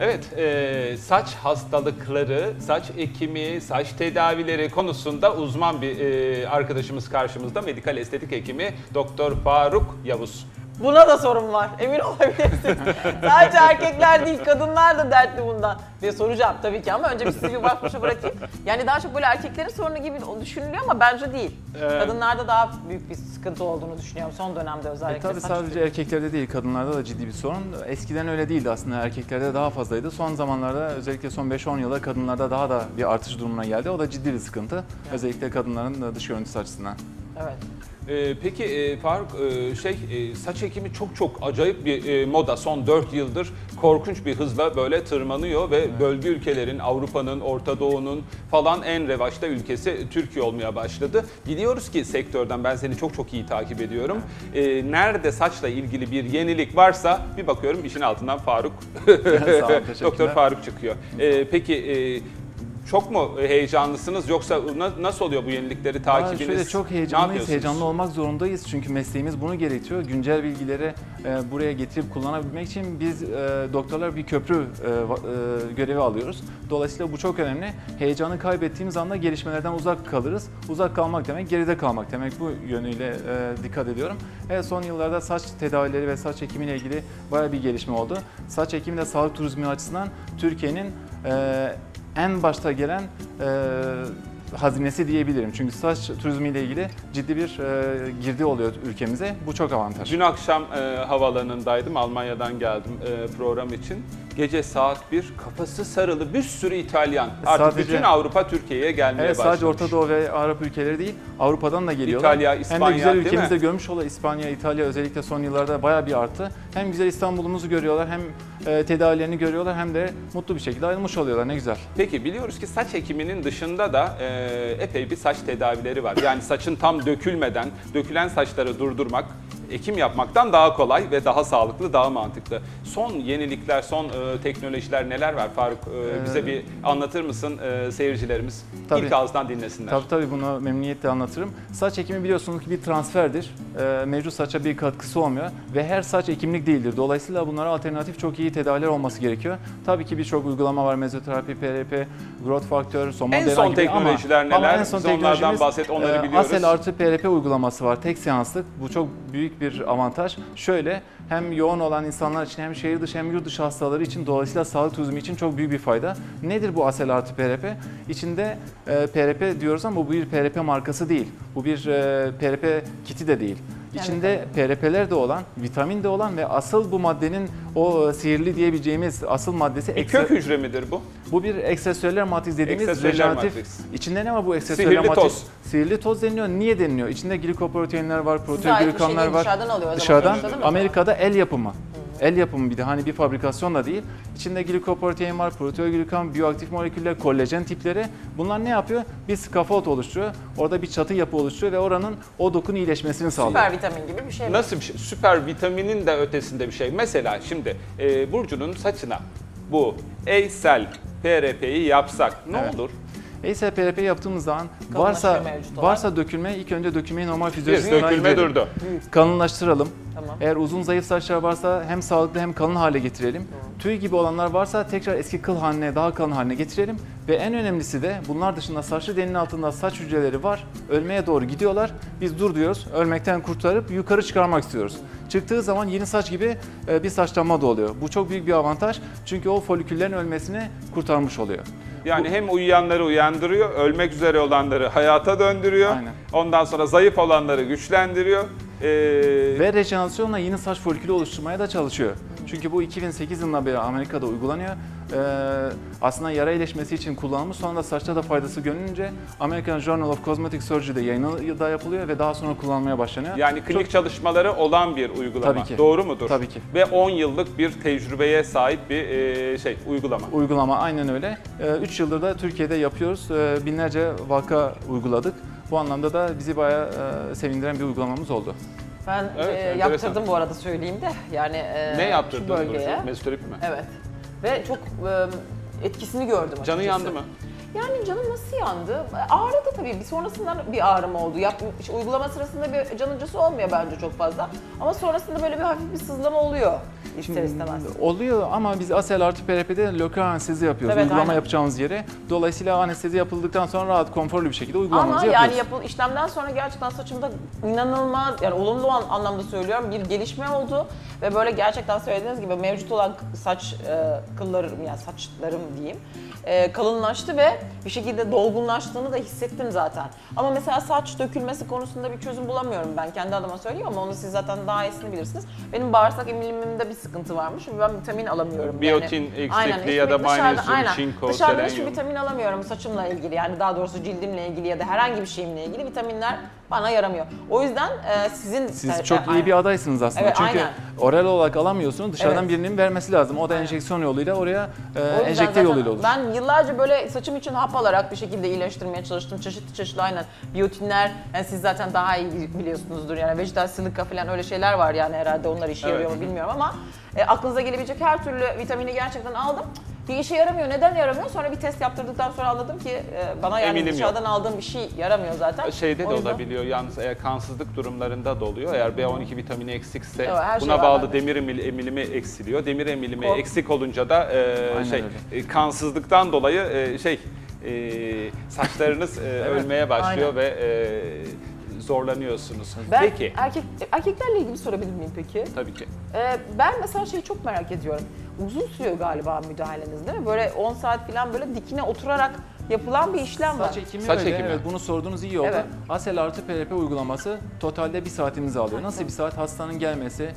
Evet, saç hastalıkları, saç ekimi, saç tedavileri konusunda uzman bir arkadaşımız karşımızda. Medikal estetik hekimi Doktor Faruk Yavuz. Buna da sorun var, emin olabilirsiniz. Sadece erkekler değil, kadınlar da dertli bundan diye soracağım tabii ki ama önce bir sizi bir baş başa bırakayım. Yani daha çok böyle erkeklerin sorunu gibi düşünülüyor ama bence değil. Kadınlarda daha büyük bir sıkıntı olduğunu düşünüyorum son dönemde özellikle. Tabii sadece erkeklerde değil, kadınlarda da ciddi bir sorun. Eskiden öyle değildi aslında, erkeklerde daha fazlaydı. Son zamanlarda özellikle son 5-10 yılda kadınlarda daha da bir artış durumuna geldi. O da ciddi bir sıkıntı. Evet. Özellikle kadınların dış görüntüsü açısından. Evet. Peki Faruk, saç ekimi çok acayip bir moda. Son 4 yıldır korkunç bir hızla böyle tırmanıyor ve bölge ülkelerin, Avrupa'nın, Orta Doğu'nun falan en revaçta ülkesi Türkiye olmaya başladı. Biliyoruz ki sektörden, ben seni çok iyi takip ediyorum. Nerede saçla ilgili bir yenilik varsa bir bakıyorum işin altından Faruk, Doktor Faruk çıkıyor. Peki çok mu heyecanlısınız yoksa nasıl oluyor bu yenilikleri takibiniz? Şöyle çok heyecanlıyız, heyecanlı olmak zorundayız çünkü mesleğimiz bunu gerektiriyor. Güncel bilgileri buraya getirip kullanabilmek için biz doktorlar bir köprü görevi alıyoruz. Dolayısıyla bu çok önemli. Heyecanı kaybettiğimiz anda gelişmelerden uzak kalırız. Uzak kalmak demek geride kalmak demek, bu yönüyle dikkat ediyorum. Son yıllarda saç tedavileri ve saç ekimiyle ilgili bayağı bir gelişme oldu. Saç ekimi de sağlık turizmi açısından Türkiye'nin en başta gelen hazinesi diyebilirim. Çünkü saç turizmiyle ilgili ciddi bir girdi oluyor ülkemize. Bu çok avantaj. Dün akşam havaalanındaydım. Almanya'dan geldim program için. Gece saat 1, kafası sarılı bir sürü İtalyan. Artık bütün Avrupa Türkiye'ye gelmeye başlamış. Sadece Orta Doğu ve Arap ülkeleri değil, Avrupa'dan da geliyorlar. İtalya, İspanya, hem de güzel ülkemizde görmüş olan İspanya, İtalya özellikle son yıllarda bayağı bir arttı. Hem güzel İstanbul'umuzu görüyorlar, hem tedavilerini görüyorlar, hem de mutlu bir şekilde ayrılmış oluyorlar. Ne güzel. Peki biliyoruz ki saç ekiminin dışında da epey bir saç tedavileri var. Yani saçın tam dökülmeden, dökülen saçları durdurmak, ekim yapmaktan daha kolay ve daha sağlıklı, daha mantıklı. Son yenilikler, son teknolojiler neler var Faruk? Bize bir anlatır mısın seyircilerimiz? Tabii. İlk ağızdan dinlesinler. Tabii bunu memnuniyetle anlatırım. Saç ekimi biliyorsunuz ki bir transferdir. Mevcut saça bir katkısı olmuyor ve her saç ekimlik değildir. Dolayısıyla bunlara alternatif çok iyi tedaviler olması gerekiyor. Tabii ki birçok uygulama var. Mezoterapi, PRP, growth faktör, somon en son teknolojiler neler? Ama en son onlardan bahset, onları biliyoruz. Asel artı PRP uygulaması var. Tek seanslık. Bu çok büyük bir avantaj. Şöyle, hem yoğun olan insanlar için, hem şehir dışı hem yurt dışı hastaları için, dolayısıyla sağlık turizmi için çok büyük bir fayda. Nedir bu Asel artı PRP? İçinde PRP diyoruz ama bu bir PRP markası değil. Bu bir PRP kiti de değil. İçinde PRP'ler de olan, vitamin de olan ve asıl bu maddenin o sihirli diyebileceğimiz asıl maddesi kök hücre midir bu? Bu bir ekstraselüler matris dediğimiz rejeneratif. İçinde ne var bu ekstraselüler matris? Sihirli toz. Sihirli toz deniliyor. Niye deniliyor? İçinde glikoproteinler var, proteoglikanlar var. Dışarıdan alıyor. Dışarıdan. Amerika'da el yapımı. El yapımı, bir de hani bir fabrikasyon da değil. İçinde glikoprotein var, proteoglikan, biyoaktif moleküller, kollajen tipleri. Bunlar ne yapıyor? Bir skafold oluşturuyor. Orada bir çatı yapı oluşturuyor ve oranın o dokunun iyileşmesini sağlıyor. Süper vitamin gibi bir şey mi? Nasıl bir şey? Süper vitaminin de ötesinde bir şey. Mesela şimdi Burcu'nun saçına bu Eysel PRP'yi yapsak ne olur? Eysel PRP yaptığımız zaman varsa dökülme, ilk önce dökülmeyi normal fizyolojisinden dökülme durdu. Kalınlaştıralım. Tamam. Eğer uzun zayıf saçlar varsa hem sağlıklı hem kalın hale getirelim. Tüy gibi olanlar varsa tekrar eski kıl haline, daha kalın haline getirelim. Ve en önemlisi de bunlar dışında saçlı delinin altında saç hücreleri var. Ölmeye doğru gidiyorlar. Biz dur diyoruz. Ölmekten kurtarıp yukarı çıkarmak istiyoruz. Çıktığı zaman yeni saç gibi bir saçlanma da oluyor. Bu çok büyük bir avantaj. Çünkü o foliküllerin ölmesini kurtarmış oluyor. Yani hem uyuyanları uyandırıyor, ölmek üzere olanları hayata döndürüyor. Aynen. Ondan sonra zayıf olanları güçlendiriyor. Ve rejenerasyonla yeni saç folikülü oluşturmaya da çalışıyor. Çünkü bu 2008 yılında beri Amerika'da uygulanıyor. Aslında yara iyileşmesi için kullanılmış. Sonra da saçta da faydası görününce American Journal of Cosmetic Surgery'de yayını da yapılıyor ve daha sonra kullanılmaya başlanıyor. Yani klinik çalışmaları olan bir uygulama. Tabii ki. Doğru mudur? Tabii ki. Ve 10 yıllık bir tecrübeye sahip bir uygulama. Uygulama aynen öyle. 3 yıldır da Türkiye'de yapıyoruz. Binlerce vaka uyguladık. Bu anlamda da bizi bayağı sevindiren bir uygulamamız oldu. Ben yaptırdım bu arada, söyleyeyim de. Yani ne yaptırdın bölgeye? Mezoterapi mi? Evet. Ve çok etkisini gördüm açıkçası. Canı yandı mı? Yani canım nasıl yandı? Ağrıdı tabii. Bir sonrasından bir ağrım oldu. İşte uygulama sırasında bir can acısı olmuyor bence çok fazla. Ama sonrasında böyle bir hafif bir sızlama oluyor ister istemez. Oluyor ama biz asel artı PRP'de lokal anestezi yapıyoruz. Evet, uygulama aynen. yapacağımız yere. Dolayısıyla anestezi yapıldıktan sonra rahat, konforlu bir şekilde Ama uygulamamızı yani yapıyoruz. işlemden sonra gerçekten saçımda inanılmaz, yani olumlu anlamda söylüyorum, bir gelişme oldu. Ve böyle gerçekten söylediğiniz gibi mevcut olan saç kıllarım, yani saçlarım diyeyim, kalınlaştı ve bir şekilde dolgunlaştığını da hissettim zaten. Ama mesela saç dökülmesi konusunda bir çözüm bulamıyorum ben kendi adıma söyleyeyim ama onu siz zaten daha iyisini bilirsiniz. Benim bağırsak emilimimde bir sıkıntı varmış ve ben vitamin alamıyorum. Biyotin eksikliği ya da magnezyum, çinko, dışarıdan hiçbir selenyum. vitamin alamıyorum saçımla ilgili, yani daha doğrusu cildimle ilgili ya da herhangi bir şeyimle ilgili vitaminler bana yaramıyor. O yüzden Siz çok iyi bir adaysınız aslında. Evet, Çünkü aynen. oral olarak alamıyorsunuz. Dışarıdan Evet. birinin vermesi lazım. O da enjeksiyon yoluyla oraya O yüzden enjekte zaten yoluyla olur. Ben yıllarca böyle saçım için hap alarak bir şekilde iyileştirmeye çalıştım. Çeşitli aynen biyotinler, yani siz zaten daha iyi biliyorsunuzdur yani vejetal silica falan öyle şeyler var yani herhalde onlar işe yarıyor mu bilmiyorum ama aklınıza gelebilecek her türlü vitamini gerçekten aldım. Bir işe yaramıyor. Neden yaramıyor? Sonra bir test yaptırdıktan sonra anladım ki bana yani Eminim dışarıdan aldığım bir şey yaramıyor zaten. Şeyde O de yüzden- olabiliyor yalnız eğer kansızlık durumlarında da oluyor. Eğer B12 vitamini eksikse Evet, her şey buna var bağlı bende. demir emilimi eksiliyor. Demir emilimi Kork- eksik olunca da Aynen öyle. kansızlıktan dolayı saçlarınız ölmeye başlıyor aynen. ve zorlanıyorsunuz. Ben Peki. erkeklerle ilgili sorabilir miyim peki? Tabii ki. Ben mesela şeyi çok merak ediyorum. Uzun sürüyor galiba müdahaleniz değil mi? Böyle 10 saat falan böyle dikine oturarak yapılan bir işlem var. Saç ekimi Saç öyle. ekimi. Evet, bunu sorduğunuz iyi oldu. Evet. Asel artı PRP uygulaması totalde 1 saatimizi alıyor. Nasıl 1 saat? Hastanın gelmesi,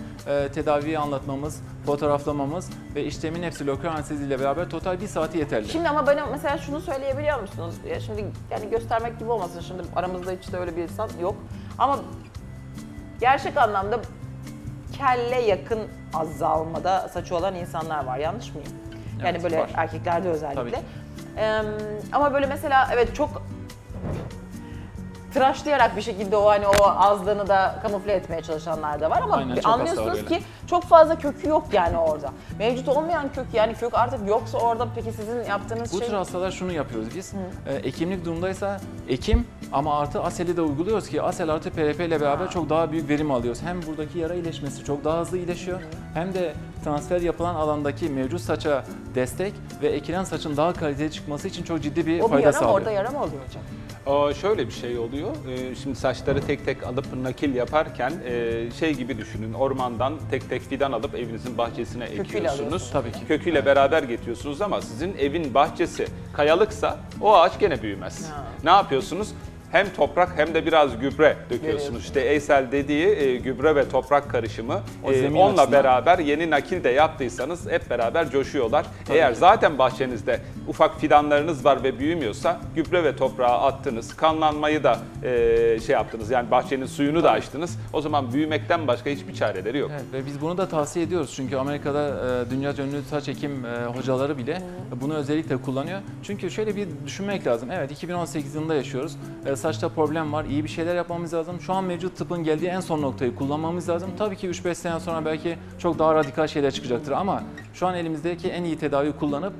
tedaviyi anlatmamız, fotoğraflamamız ve işlemin hepsi lokal anesteziyle beraber total 1 saati yeterli. Şimdi ama bana mesela şunu söyleyebiliyor musunuz? Ya şimdi yani göstermek gibi olmasın, şimdi aramızda hiç de öyle bir insan yok. Ama gerçek anlamda kelle yakın azalmada saçı olan insanlar var. Yanlış mıyım? Yani Evet, böyle var. erkeklerde Tabii özellikle. ki. Ama böyle mesela evet çok tıraşlayarak bir şekilde o hani o azlığını da kamufle etmeye çalışanlar da var ama Aynen, çok hasta var anlıyorsunuz öyle. ki çok fazla kökü yok yani orada. Mevcut olmayan kök, yani kök artık yoksa orada peki sizin yaptığınız Bu şey... tür hastalar şunu yapıyoruz biz. Ekimlik durumdaysa ekim ama artı aseli de uyguluyoruz ki asel artı PRP ile beraber çok daha büyük verim alıyoruz. Hem buradaki yara iyileşmesi çok daha hızlı iyileşiyor hem de transfer yapılan alandaki mevcut saça destek ve ekilen saçın daha kaliteli çıkması için çok ciddi bir O bir fayda yara mı, sağlıyor. orada yara mı oluyor hocam? Şöyle bir şey oluyor. Şimdi saçları tek tek alıp nakil yaparken şey gibi düşünün. Ormandan tek tek fidan alıp evinizin bahçesine Köküyle ekiyorsunuz. alıyorsunuz. Tabii ki. Köküyle beraber getiriyorsunuz ama sizin evin bahçesi kayalıksa o ağaç gene büyümez. Ha. Ne yapıyorsunuz? Hem toprak hem de biraz gübre döküyorsunuz. Veriyorsunuz. İşte Eysel dediği gübre ve toprak karışımı. O zemin Onunla açısından. beraber yeni nakil de yaptıysanız hep beraber coşuyorlar. Eğer zaten bahçenizde ufak fidanlarınız var ve büyümüyorsa gübre ve toprağa attınız. Kanlanmayı da şey yaptınız, yani bahçenin suyunu da açtınız. O zaman büyümekten başka hiçbir çareleri yok. Evet, ve biz bunu da tavsiye ediyoruz çünkü Amerika'da dünya ünlü saç ekim hocaları bile bunu özellikle kullanıyor. Çünkü şöyle bir düşünmek lazım. Evet, 2018 yılında yaşıyoruz. Saçta problem var, iyi bir şeyler yapmamız lazım. Şu an mevcut tıbbın geldiği en son noktayı kullanmamız lazım. Tabii ki 3-5 sene sonra belki çok daha radikal şeyler çıkacaktır ama şu an elimizdeki en iyi tedaviyi kullanıp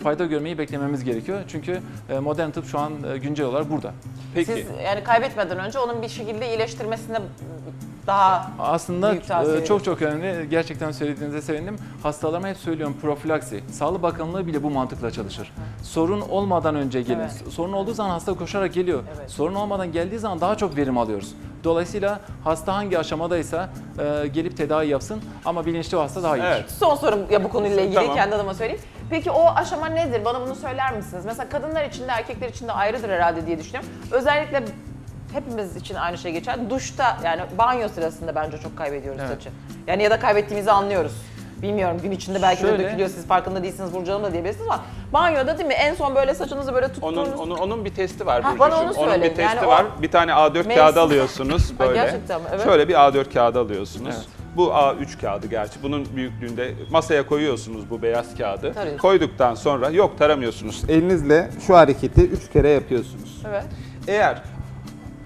fayda görmeyi beklememiz gerekiyor. Çünkü modern tıp şu an güncel olarak burada. Peki. Siz yani kaybetmeden önce onun bir şekilde iyileştirmesine daha Aslında büyük tavsiye çok önemli. Gerçekten söylediğinize sevindim. Hastalarıma hep söylüyorum, profilaksi. Sağlık Bakanlığı bile bu mantıkla çalışır. Sorun olmadan önce gelin. Evet. Sorun olduğu zaman hasta koşarak geliyor. Evet. Sorun olmadan geldiği zaman daha çok verim alıyoruz. Dolayısıyla hasta hangi aşamadaysa gelip tedavi yapsın ama bilinçli o hasta daha iyi. Evet. Son sorum ya bu konuyla ilgili Tamam. kendi adıma söyleyeyim. Peki o aşama nedir? Bana bunu söyler misiniz? Mesela kadınlar için de erkekler için de ayrıdır herhalde diye düşünüyorum. Özellikle hepimiz için aynı şey geçer. Duşta yani banyo sırasında bence çok kaybediyoruz Evet. saçı. Yani ya da kaybettiğimizi anlıyoruz. Bilmiyorum, gün içinde belki de Şöyle- dökülüyor, siz farkında değilsiniz, Burcu Hanım da diyebilirsiniz ama banyoda değil mi en son böyle saçınızı böyle tuttuğunuz... Onun bir testi var Ha, Burcucuğum. bana onu Onun bir söyleyin. testi Yani o var. Bir tane A4 mevsim- kağıdı alıyorsunuz böyle. gerçekten mi? Evet. Şöyle bir A4 kağıdı alıyorsunuz. Evet. Bu A3 kağıdı gerçi. Bunun büyüklüğünde masaya koyuyorsunuz bu beyaz kağıdı. Tarıyorsunuz. Koyduktan sonra yok taramıyorsunuz. Elinizle şu hareketi 3 kere yapıyorsunuz. Evet. Eğer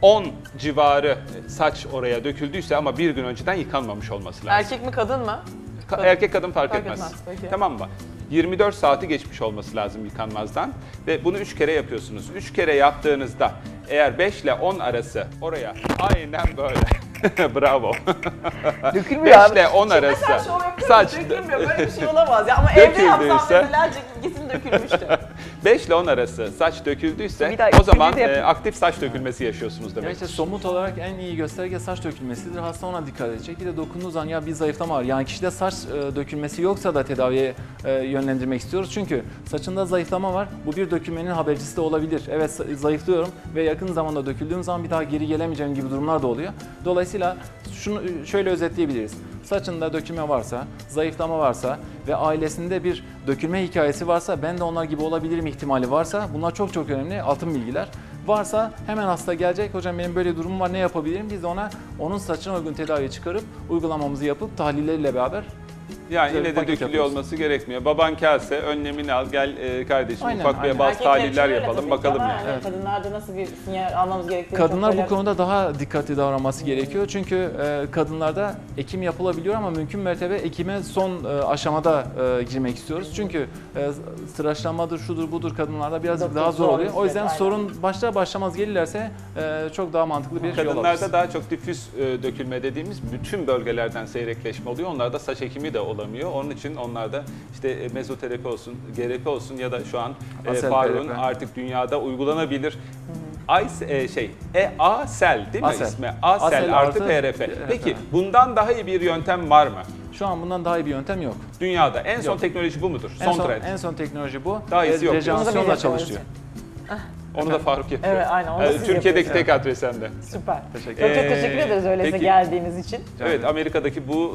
10 civarı saç oraya döküldüyse ama bir gün önceden yıkanmamış olması lazım. Erkek mi kadın mı? Erkek kadın fark Fark etmez. etmez, peki. Tamam mı? 24 saati geçmiş olması lazım yıkanmazdan ve bunu 3 kere yapıyorsunuz. 3 kere yaptığınızda eğer 5 ile 10 arası oraya aynen böyle bravo. Dökülmüyor 5 ile 10 arası Mesela şov yapıyorum, saç dökülmüyor. Böyle bir şey olamaz ya. Ama evde yapsam döküldüyse- mesela kesin dökülmüştü. 5 ile 10 arası saç döküldüyse Bir daha o zaman ikinci de yapayım. aktif saç dökülmesi yaşıyorsunuz Ya demek. işte somut olarak en iyi gösterge saç dökülmesidir. Hasta ona dikkat edecek. Bir de dokunduğu zaman ya bir zayıflama var. Yani kişide saç dökülmesi yoksa da tedaviye yönlendirmek istiyoruz. Çünkü saçında zayıflama var. Bu bir dökülmenin habercisi de olabilir. Evet zayıflıyorum ve yakın zamanda döküldüğüm zaman bir daha geri gelemeyeceğim gibi durumlar da oluyor. Dolayısıyla şunu şöyle özetleyebiliriz. Saçında dökülme varsa, zayıflama varsa ve ailesinde bir dökülme hikayesi varsa, ben de onlar gibi olabilirim ihtimali varsa, bunlar çok çok önemli altın bilgiler. Varsa hemen hasta gelecek, hocam benim böyle durumum var, ne yapabilirim? Biz de ona onun saçına uygun tedavi çıkarıp uygulamamızı yapıp tahlilleriyle beraber Yani güzel yine bir de paket dökülüyor yapıyoruz. olması gerekmiyor. Baban kelse önlemini al, gel kardeşim Aynen, ufak bir aynen. bazı Erkekler için tahliller öyle yapalım tabii ki bakalım ama yani. Evet. Kadınlarda nasıl bir sinyal almamız gerektiğini Kadınlar çok bu konuda daha dikkatli davranması gerekiyor. Çünkü kadınlarda ekim yapılabiliyor ama mümkün mertebe ekime son aşamada girmek istiyoruz. Çünkü tıraşlanmadır, şudur budur kadınlarda birazcık Dokuz daha zor zor oluyor. O yüzden aynen. sorun başlar başlamaz gelirlerse çok daha mantıklı bir yol alırız. Kadınlarda daha çok difüz dökülme dediğimiz bütün bölgelerden seyrekleşme oluyor. Onlarda saç ekimi de olamıyor. Onun için onlarda işte mezoterapi olsun, GRP olsun ya da şu an Asel Faruk'un PRP. artık dünyada uygulanabilir ASEL değil mi Asel. ismi? ASEL Asel artı artı PRP. PRP. Peki bundan daha iyi bir yöntem var mı? Şu an bundan daha iyi bir yöntem yok. Dünyada en son Yok. teknoloji bu mudur? En Son trend. en son teknoloji bu. Daha iyisi yok. Onu da biz Rejenerasyonla yapıyoruz. çalışıyor. Onu da Faruk yapıyor. Evet, aynen, onu da siz Türkiye'deki yapıyorsunuz. tek adres sende. Süper. Teşekkür Çok ederim. teşekkür ederiz öyleyse Peki. geldiğiniz için. Evet, Amerika'daki bu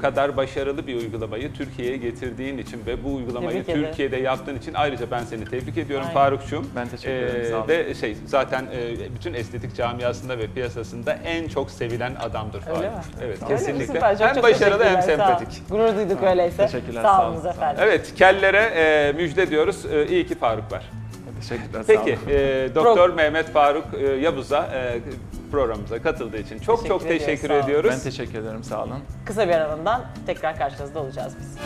kadar başarılı bir uygulamayı Türkiye'ye getirdiğin için ve bu uygulamayı Tebrik ederim. Türkiye'de yaptığın için ayrıca ben seni tebrik ediyorum Aynen. Faruk'cum. Ben teşekkür ederim, sağ olun. Ve zaten bütün estetik camiasında ve piyasasında en çok sevilen adamdır Faruk. Öyle mi? Evet, Öyle mi? kesinlikle. Süper, çok Hem çok başarılı hem teşekkürler, sağ olun. sempatik. Gurur duyduk öyleyse. Teşekkürler, Sağ sağ olunuz olun. efendim. Evet, kellere müjde diyoruz. İyi ki Faruk var. Teşekkürler. Sağ Peki, olun. Doktor Mehmet Faruk Yavuz'a programımıza katıldığı için çok Teşekkür ediyoruz, teşekkür sağ olun. ediyoruz. Ben teşekkür ederim. Sağ olun. Kısa bir aradan tekrar karşınızda olacağız biz.